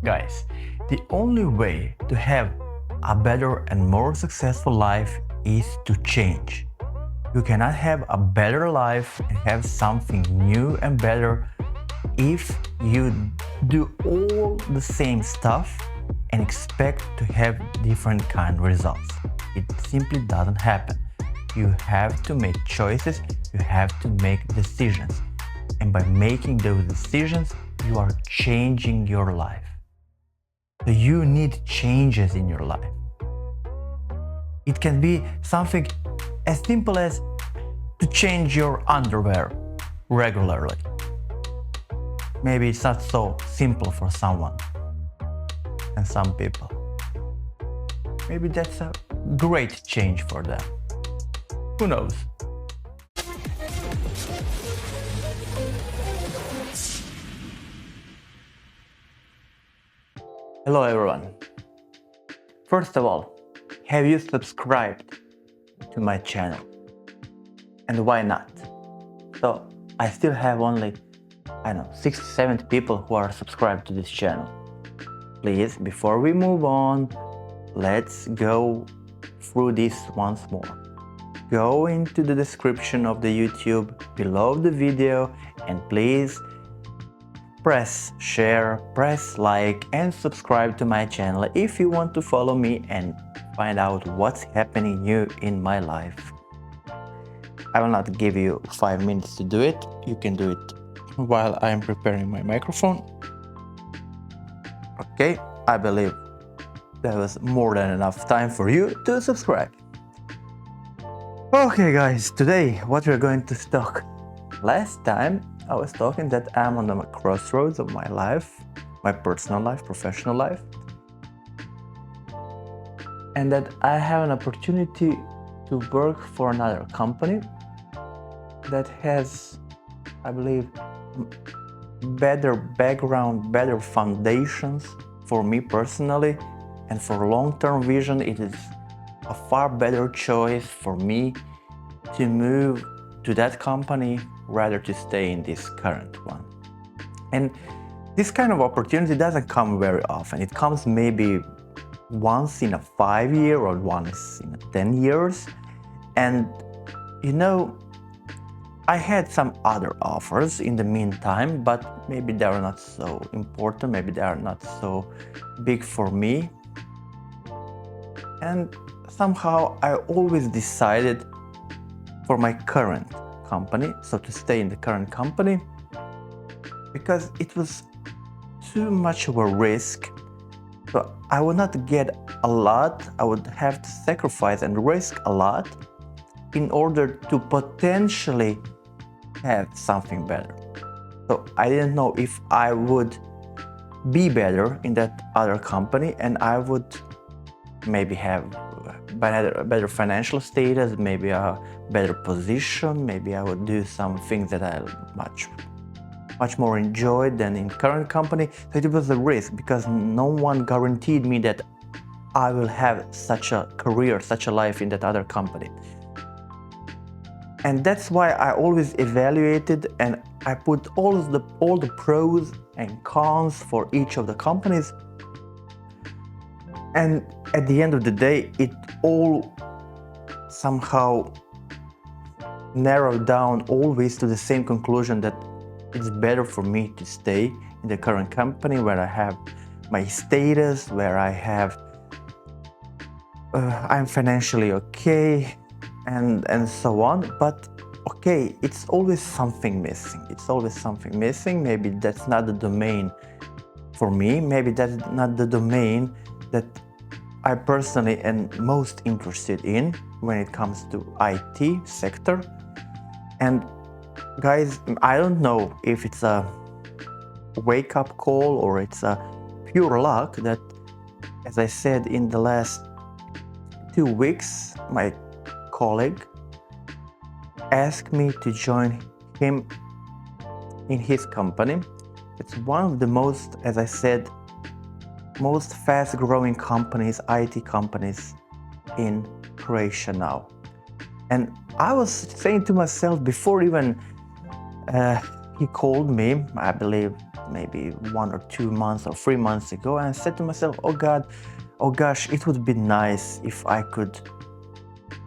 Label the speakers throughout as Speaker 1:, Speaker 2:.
Speaker 1: Guys, the only way to have a better and more successful life is to change. You cannot have a better life and have something new and better if you do all the same stuff and expect to have different kind of results. It simply doesn't happen. You have to make choices, you have to make decisions. And by making those decisions, you are changing your life. So you need changes in your life. It can be something as simple as to change your underwear regularly. Maybe it's not so simple for someone and some people. Maybe that's a great change for them. Who knows? Hello everyone. First of all, have you subscribed to my channel? And why not? So I still have only, 60, 70 people who are subscribed to this channel. Please, before we move on, let's go through this once more. Go into the description of the YouTube below the video and please press share, press like and subscribe to my channel if you want to follow me and find out what's happening new in my life. I will not give you 5 minutes to do it. You can do it while I'm preparing my microphone. Okay, I believe that was more than enough time for you to subscribe. Okay guys, today what we're going to talk. Last time I was talking that I'm on the crossroads of my life, my personal life, professional life, and that I have an opportunity to work for another company that has, I believe, better background, better foundations for me personally, and for long-term vision it is a far better choice for me to move to that company rather to stay in this current one. And this kind of opportunity doesn't come very often. It comes maybe once in a 5 year or once in 10 years. And I had some other offers in the meantime, but maybe they are not so important, maybe they are not so big for me. And somehow I always decided for my current company, so to stay in the current company, because it was too much of a risk. So I would not get a lot, I would have to sacrifice and risk a lot in order to potentially have something better. So I didn't know if I would be better in that other company and I would maybe have a better financial status, maybe a better position, maybe I would do some things that I much more enjoyed than in current company. So it was a risk because no one guaranteed me that I will have such a career, such a life in that other company. And that's why I always evaluated and I put all the pros and cons for each of the companies. And at the end of the day, it all somehow narrowed down always to the same conclusion that it's better for me to stay in the current company where I have my status, where I have I'm financially okay and so on. But okay, it's always something missing. It's always something missing. Maybe that's not the domain for me. Maybe that's not the domain that I personally am most interested in when it comes to IT sector. And guys, I don't know if it's a wake-up call or it's a pure luck that, as I said, in the last 2 weeks, my colleague asked me to join him in his company. It's one of the most, as I said, most fast-growing companies, IT companies in Croatia now. And I was saying to myself before even he called me, I believe maybe 1 or 2 months or 3 months ago, and I said to myself, oh God, oh gosh, it would be nice if I could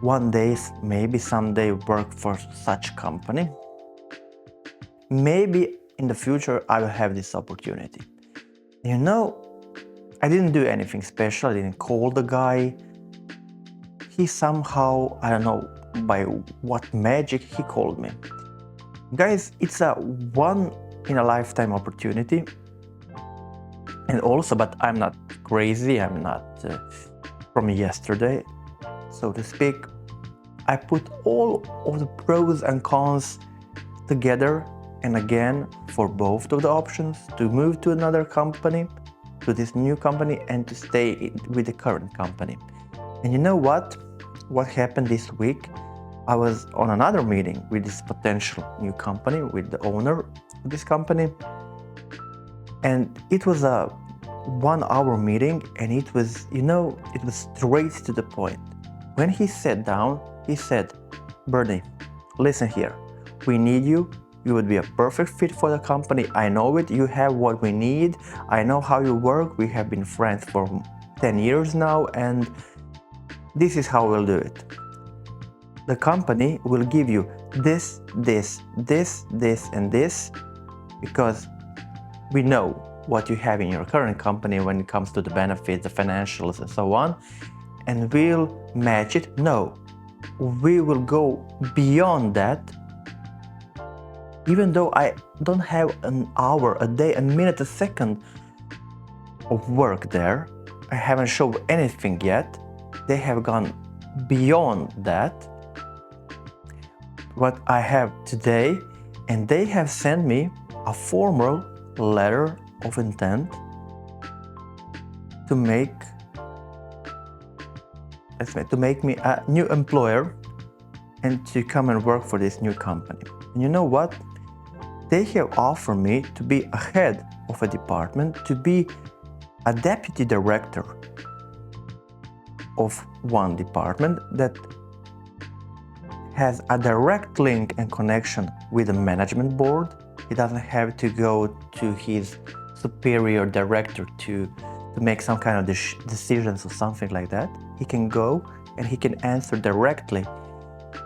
Speaker 1: one day, maybe someday, work for such company. Maybe in the future I will have this opportunity. You know, I didn't do anything special. I didn't call the guy. He somehow, I don't know by what magic, he called me. Guys, it's a one in a lifetime opportunity. And also, but I'm not crazy. I'm not from yesterday, so to speak. I put all of the pros and cons together, and again, for both of the options, to move to another company, to this new company, and to stay with the current company. And you know what? What happened this week? I was on another meeting with this potential new company, with the owner of this company. And it was a 1 hour meeting, and it was, you know, it was straight to the point. When he sat down, he said, Bernie, listen here, we need you. You would be a perfect fit for the company. I know it. You have what we need. I know how you work. We have been friends for 10 years now, and this is how we'll do it. The company will give you this, this, this, this, and this, because we know what you have in your current company when it comes to the benefits, the financials, and so on, and we'll match it. No, we will go beyond that. Even though I don't have an hour, a day, a minute, a second of work there, I haven't shown anything yet. They have gone beyond that, what I have today, and they have sent me a formal letter of intent to make me a new employer and to come and work for this new company. And you know what? They have offered me to be a head of a department, to be a deputy director of one department that has a direct link and connection with the management board. He doesn't have to go to his superior director to make some kind of decisions or something like that. He can go and he can answer directly,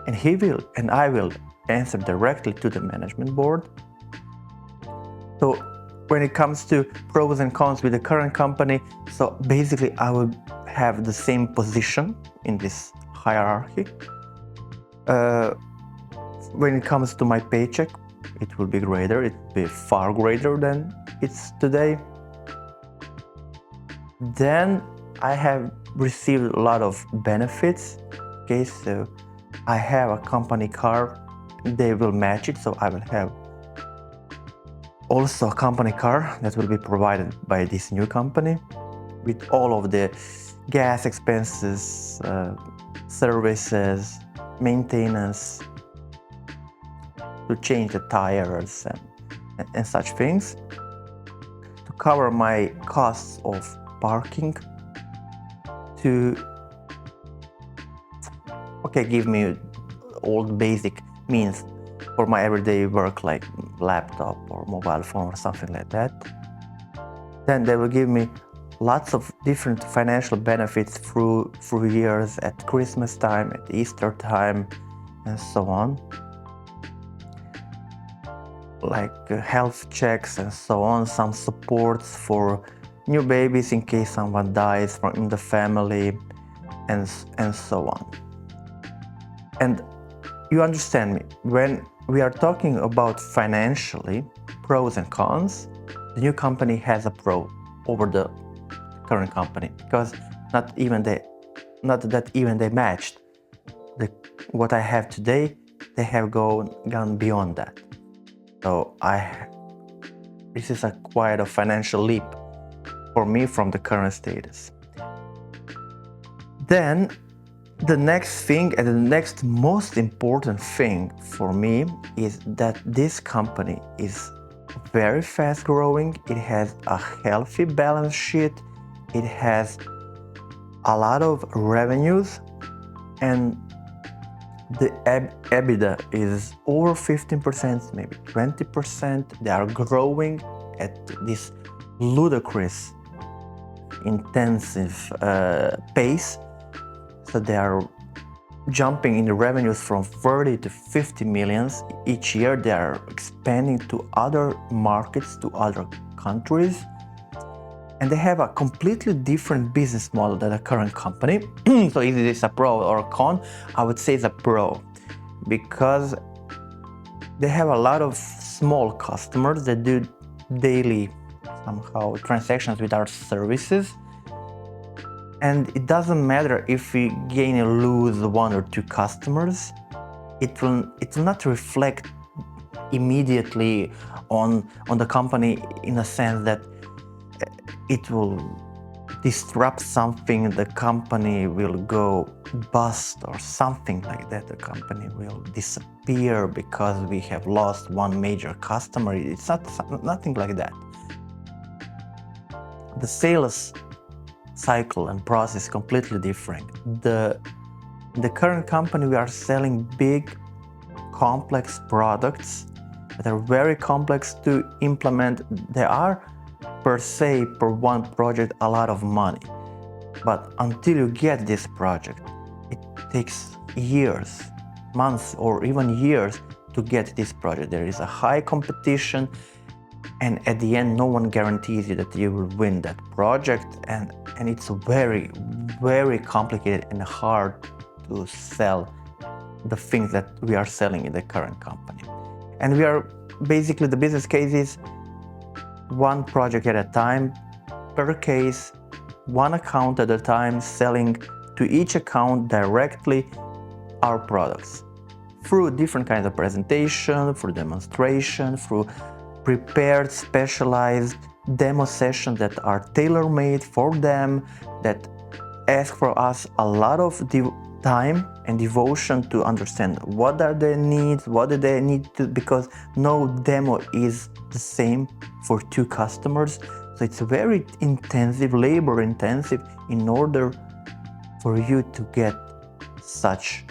Speaker 1: and he will, and I will answer directly to the management board. So when it comes to pros and cons with the current company, so basically I will have the same position in this hierarchy. When it comes to my paycheck, it will be greater. It will be far greater than it's today. Then I have received a lot of benefits. Okay, so I have a company car. They will match it, so I will have also a company car that will be provided by this new company with all of the gas expenses, services, maintenance, to change the tires and such things, to cover my costs of parking, to give me all the basic means for my everyday work, like laptop or mobile phone or something like that. Then they will give me lots of different financial benefits through years, at Christmas time, at Easter time, and so on, like health checks and so on, some supports for new babies in case someone dies from in the family, and so on. And you understand me, when we are talking about financially pros and cons, the new company has a pro over the current company, because not that even they matched what I have today. They have gone beyond that. So this is quite a financial leap for me from the current status. Then the next thing, and the next most important thing for me, is that this company is very fast growing. It has a healthy balance sheet. It has a lot of revenues, and The EBITDA is over 15%, maybe 20%. They are growing at this ludicrous, intensive pace. So they are jumping in the revenues from 30 to 50 millions each year. They are expanding to other markets, to other countries. And they have a completely different business model than the current company. So is this a pro or a con? I would say it's a pro, because they have a lot of small customers that do daily somehow transactions with our services. And it doesn't matter if we gain or lose one or two customers, it will not reflect immediately on the company, in a sense that it will disrupt something, the company will go bust or something like that. The company will disappear because we have lost one major customer. It's nothing like that. The sales cycle and process is completely different. The current company, we are selling big, complex products that are very complex to implement. They are per se, per one project, a lot of money. But until you get this project, it takes years, months, or even years to get this project. There is a high competition, and at the end, no one guarantees you that you will win that project. And it's very, very complicated and hard to sell the things that we are selling in the current company. And we are basically, the business case is one project at a time, per case, one account at a time, selling to each account directly our products through different kinds of presentation, through demonstration, through prepared, specialized demo sessions that are tailor-made for them, that ask for us a lot of time and devotion to understand what are their needs, what do they need to, because no demo is the same for two customers. So it's very intensive, labor intensive, in order for you to get such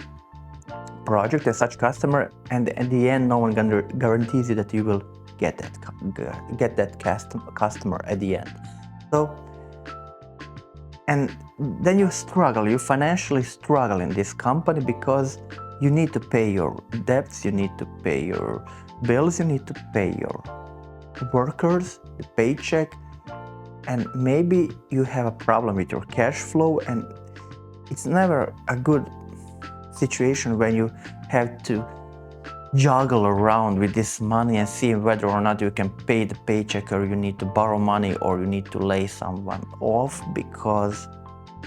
Speaker 1: project and such customer. And at the end, no one guarantees you that you will get that customer at the end. So, and then you struggle, you financially struggle in this company, because you need to pay your debts, you need to pay your bills, you need to pay your workers, the paycheck, and maybe you have a problem with your cash flow. And it's never a good situation when you have to juggle around with this money and see whether or not you can pay the paycheck, or you need to borrow money, or you need to lay someone off because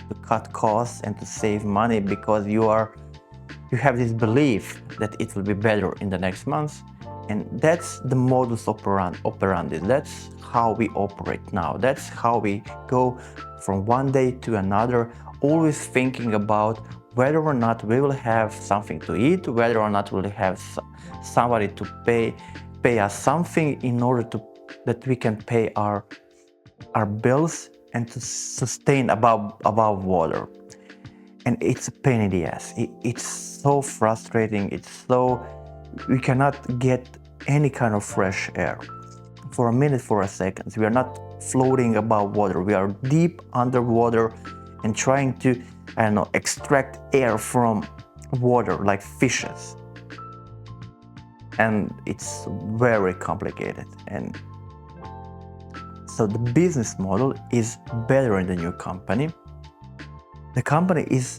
Speaker 1: to cut costs and to save money, because you have this belief that it will be better in the next month. And that's the modus operandi. That's how we operate now. That's how we go from one day to another, always thinking about whether or not we will have something to eat, whether or not we'll have somebody to pay us something in order that we can pay our bills and to sustain above water. And it's a pain in the ass. It's so frustrating. We cannot get any kind of fresh air for a minute, for a second. We are not floating above water. We are deep underwater and trying to, extract air from water like fishes. And it's very complicated. And so the business model is better in the new company. The company is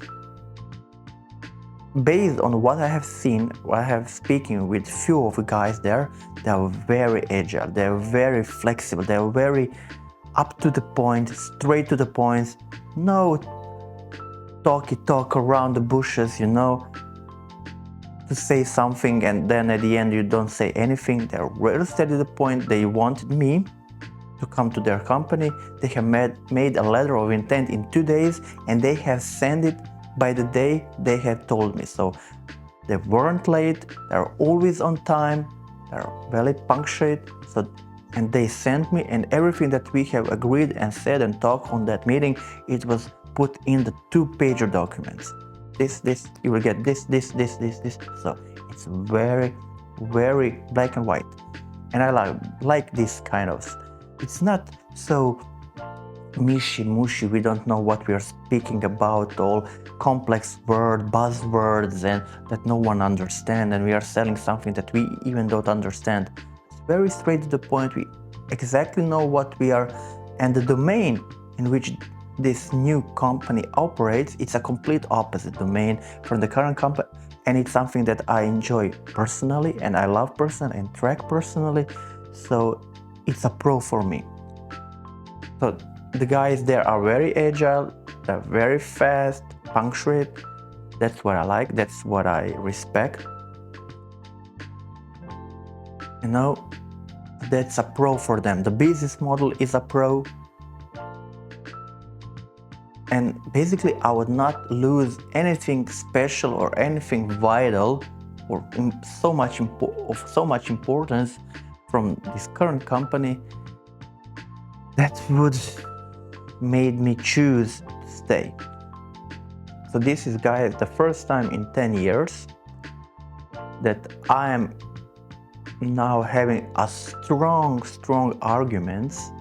Speaker 1: based on what I have seen, what I have speaking with few of the guys there. They are very agile, they are very flexible, they are very up to the point, straight to the point. No talk around the bushes, to say something and then at the end you don't say anything. They're really straight to the point. They wanted me to come to their company. They have made a letter of intent in 2 days, and they have sent it by the day they had told me. So they weren't late, they're always on time, they're very punctual. And they sent me, and everything that we have agreed and said and talked on that meeting, it was put in the 2-pager documents. this, you will get this. So it's very, very black and white. And I like this kind of, it's not so mushy, we don't know what we are speaking about, all complex buzzwords and that no one understands, and we are selling something that we even don't understand. It's very straight to the point, we exactly know what we are, and the domain in which this new company operates, it's a complete opposite domain from the current company, and it's something that I enjoy personally, and I love personally and track personally, so it's a pro for me. So the guys there are very agile, they're very fast, punctuate. That's what I like, that's what I respect. You know, that's a pro for them. The business model is a pro. And basically I would not lose anything special or anything vital or of so much importance from this current company that would made me choose to stay. So this is, guys, the first time in 10 years that I am now having a strong arguments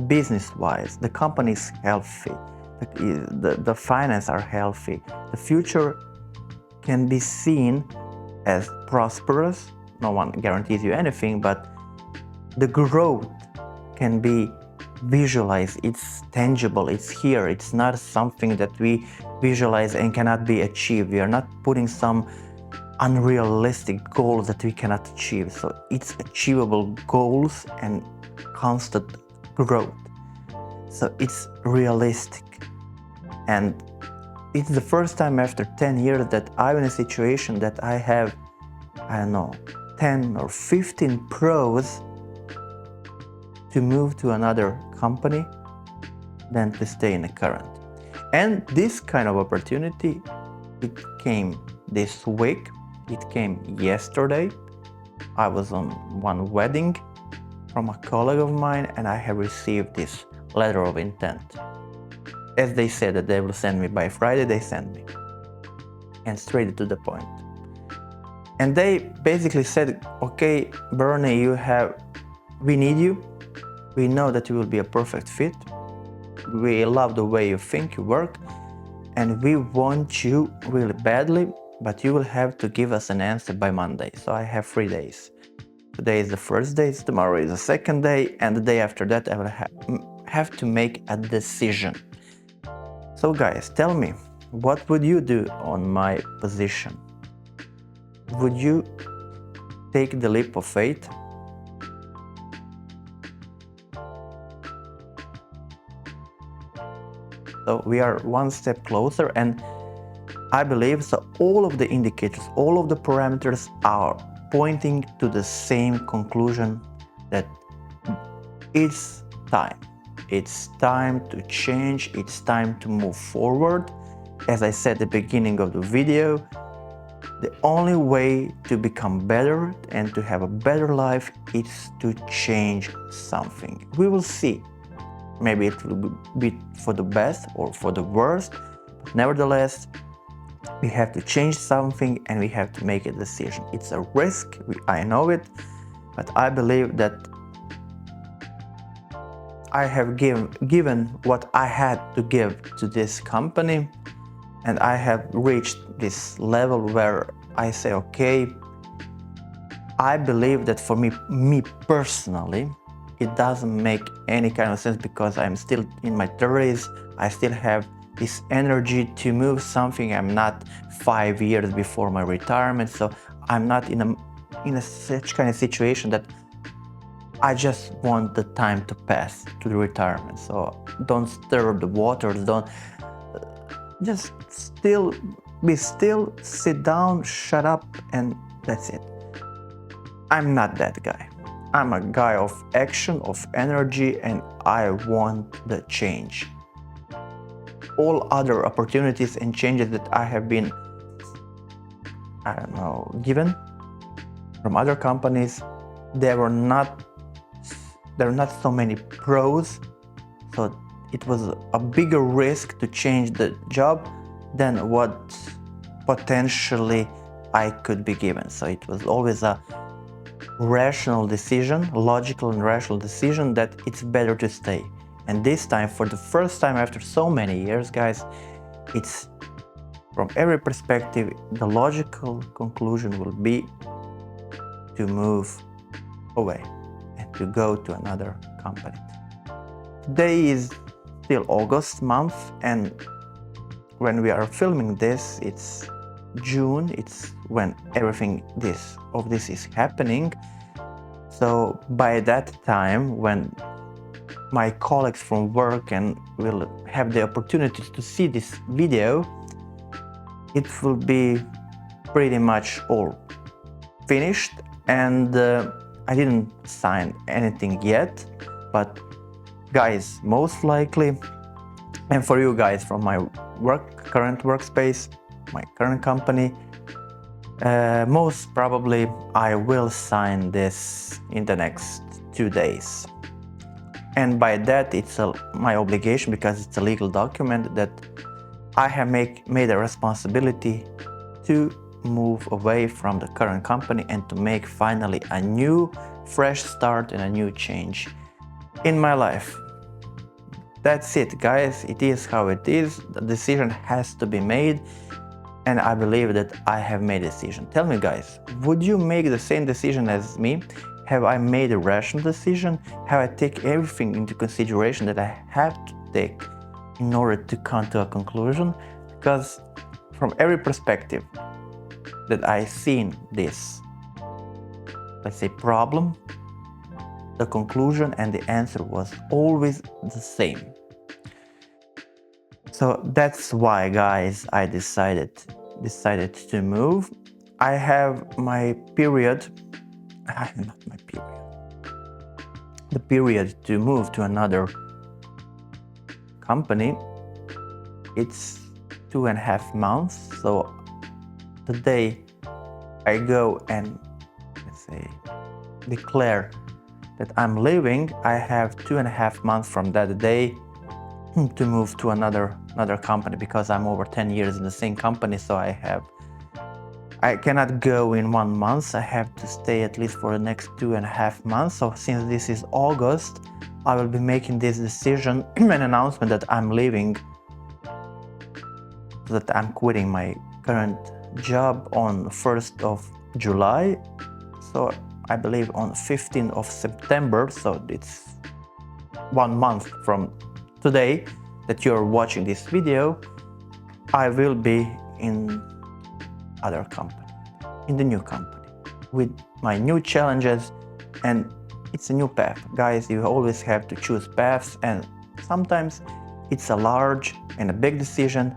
Speaker 1: business-wise. The company is healthy, the finance are healthy, the future can be seen as prosperous. No one guarantees you anything, but the growth can be visualized, it's tangible, it's here, it's not something that we visualize and cannot be achieved. We are not putting some unrealistic goals that we cannot achieve, so it's achievable goals and constant growth, so it's realistic. And it's the first time after 10 years that I'm in a situation that I have, I don't know, 10 or 15 pros to move to another company than to stay in the current. And this kind of opportunity, it came this week, it came yesterday. I was on one wedding from a colleague of mine, and I have received this letter of intent. As they said that they will send me by Friday, they sent me, and straight to the point. And they basically said, okay, Bernie, we need you. We know that you will be a perfect fit. We love the way you think, you work, and we want you really badly, but you will have to give us an answer by Monday. So I have 3 days. Today is the first day, tomorrow is the second day, and the day after that I will have to make a decision. So guys, tell me, what would you do on my position? Would you take the leap of faith? So we are one step closer, and I believe so all of the indicators, all of the parameters are pointing to the same conclusion, that it's time. It's time to change, it's time to move forward. As I said at the beginning of the video, the only way to become better and to have a better life is to change something. We will see. Maybe it will be for the best or for the worst, but nevertheless, we have to change something and we have to make a decision. It's a risk, I know it, but I believe that I have given what I had to give to this company, and I have reached this level where I say, okay, I believe that for me personally, it doesn't make any kind of sense, because I'm still in my 30s, I still have this energy to move something. I'm not 5 years before my retirement, so I'm not in a such kind of situation that I just want the time to pass to the retirement. So don't stir the waters, don't just be still, sit down, shut up, and that's it. I'm not that guy. I'm a guy of action, of energy, and I want the change. All other opportunities and changes that I have been, given from other companies, there are not so many pros, so it was a bigger risk to change the job than what potentially I could be given. So it was always a rational decision, logical and rational decision, that it's better to stay. And this time, for the first time after so many years, guys, it's from every perspective, the logical conclusion will be to move away and to go to another company. Today is still August month, and when we are filming this, it's June. It's when everything of this is happening. So by that time, when my colleagues from work and will have the opportunity to see this video, it will be pretty much all finished. And I didn't sign anything yet, but guys, most likely, and for you guys from my current workspace, my current company, most probably I will sign this in the next 2 days. And by that, it's my obligation, because it's a legal document, that I have made a responsibility to move away from the current company and to make finally a new fresh start and a new change in my life. That's it, guys. It is how it is. The decision has to be made, and I believe that I have made a decision. Tell me, guys, would you make the same decision as me? Have I made a rational decision? Have I taken everything into consideration that I have to take in order to come to a conclusion? Because from every perspective that I've seen this, let's say, problem, the conclusion and the answer was always the same. So that's why, guys, I decided to move. I have my period, not my period, the period to move to another company. It's 2.5 months. So the day I go and, let's say, declare that I'm leaving, I have 2.5 months from that day to move to another company, because I'm over 10 years in the same company. So I cannot go in 1 month. I have to stay at least for the next 2.5 months. So since this is August, I will be making this decision, an announcement that I'm leaving, that I'm quitting my current job on 1st of July. So I believe on 15th of September. So it's 1 month from today that you're watching this video, I will be in other company, in the new company, with my new challenges, and it's a new path. Guys, you always have to choose paths, and sometimes it's a large and a big decision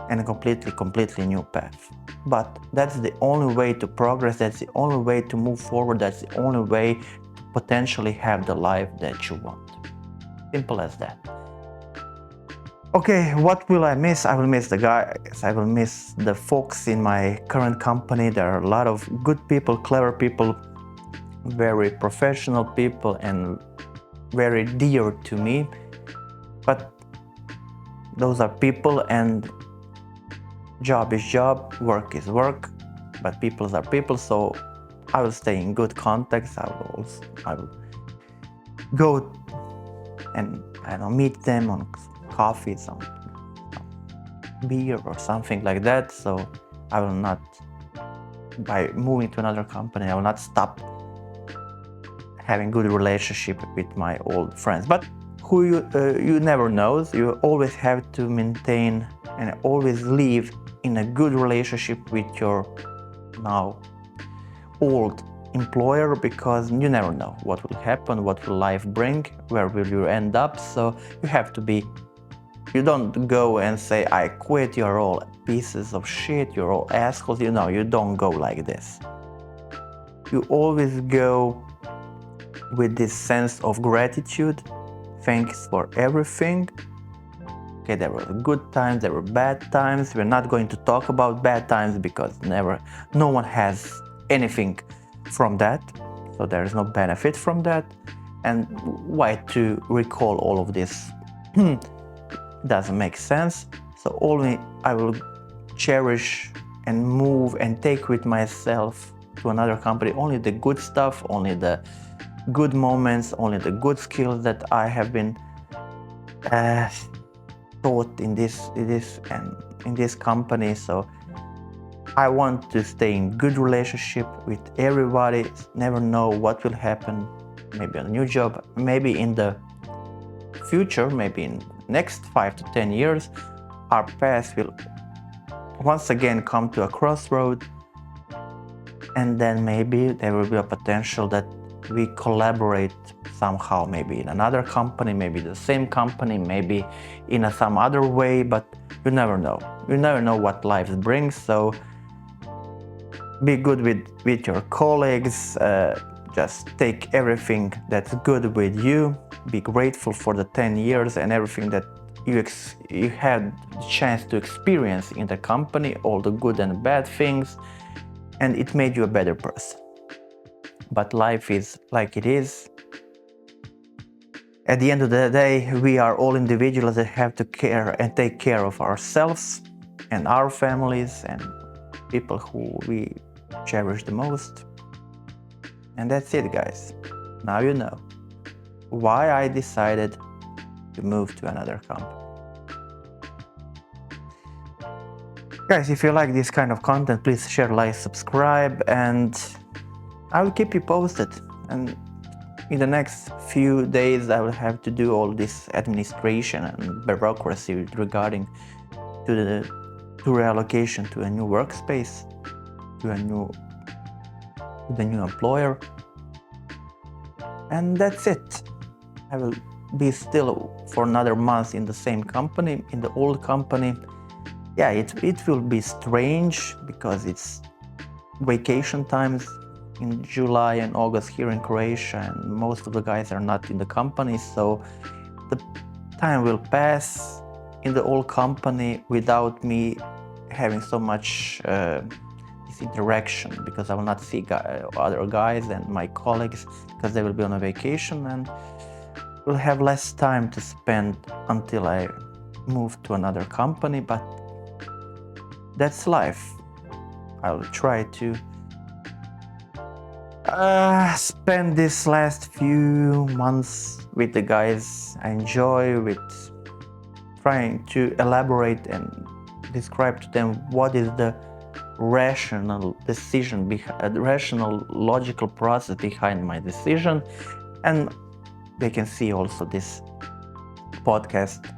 Speaker 1: and a completely new path. But that's the only way to progress, that's the only way to move forward, that's the only way to potentially have the life that you want. Simple as that. Okay, what will I miss? I will miss the guys, I will miss the folks in my current company. There are a lot of good people, clever people, very professional people, and very dear to me. But those are people, and job is job, work is work, but people are people. So I will stay in good contacts. I will go and meet them on coffee, some beer or something like that. So I will not, by moving to another company, I will not stop having good relationship with my old friends. But who you never knows. You always have to maintain and always live in a good relationship with your now old employer, because you never know what will happen, what will life bring, where will you end up. So you have to be, you don't go and say, I quit, you're all pieces of shit, you're all assholes. You know, you don't go like this. You always go with this sense of gratitude. Thanks for everything. Okay, there were good times, there were bad times. We're not going to talk about bad times, because no one has anything from that. So there is no benefit from that. And why to recall all of this? Doesn't make sense. So only I will cherish and move and take with myself to another company only the good stuff, only the good moments, only the good skills that I have been taught in this company. So I want to stay in good relationship with everybody. Never know what will happen, maybe on a new job, maybe in the future, maybe in next 5 to 10 years, our paths will once again come to a crossroad, and then maybe there will be a potential that we collaborate somehow, maybe in another company, maybe the same company, maybe in some other way, but you never know. You never know what life brings, so be good with your colleagues, just take everything that's good with you, be grateful for the 10 years and everything that you had the chance to experience in the company, all the good and bad things, and it made you a better person. But life is like it is. At the end of the day, we are all individuals that have to care and take care of ourselves and our families and people who we cherish the most. And that's it, guys. Now you know why I decided to move to another company. Guys, if you like this kind of content, please share, like, subscribe, and I will keep you posted. And in the next few days, I will have to do all this administration and bureaucracy regarding to reallocation to a new workspace, to the new employer. And that's it. I will be still for another month in the same company, in the old company. Yeah, it will be strange because it's vacation times in July and August here in Croatia, and most of the guys are not in the company, so the time will pass in the old company without me having so much this interaction, because I will not see other guys and my colleagues because they will be on a vacation, and will have less time to spend until I move to another company. But that's life. I will try to spend this last few months with the guys I enjoy, with trying to elaborate and describe to them what is the rational decision, the rational logical process behind my decision. And they can see also this podcast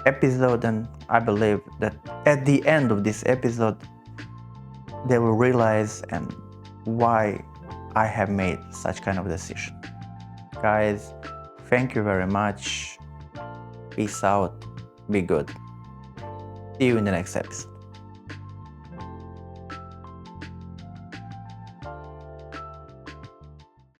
Speaker 1: episode, and I believe that at the end of this episode they will realize and why I have made such kind of decision. Guys, thank you very much. Peace out. Be good. See you in the next episode.